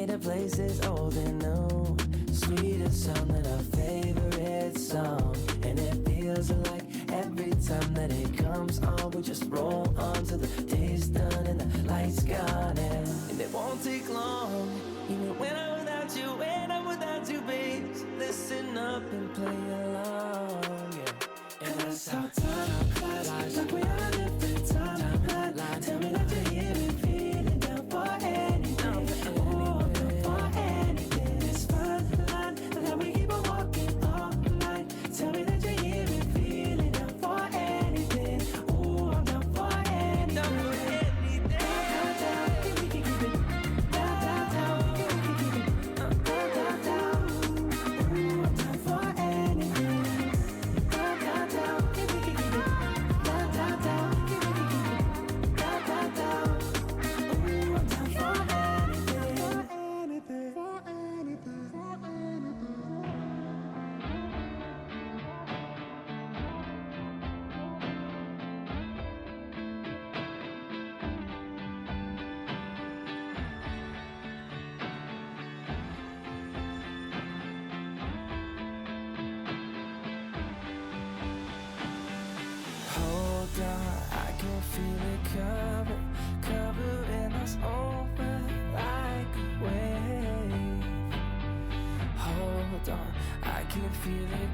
way the place is old and new, sweetest sound than our favorite song. And it feels like every time that it comes on, we just roll on till the day's done and the lights gone. And it won't take long, even when I'm without you, when I'm without you, babe. So listen up and play along, yeah. And that's how time flies, like we on a different timeline. Tell me that you're here and feeling down for anything. Oh, I'm down for anything. It's fine line, and how we keep on walking all night. Tell me that you're here and feeling down for anything. Oh, I'm down for anything. Down for anything. Down, down, down, we can keep it. Down, down, down, we can keep it. Down, down, down. Ooh, I'm down for anything. Down, down, down, we can keep it. Down, down, down, we can keep it. Down, down, down. Ooh, I'm down for anything. For anything. For anything. Hold on, I can feel it covering us over like a wave. Hold on, I can feel it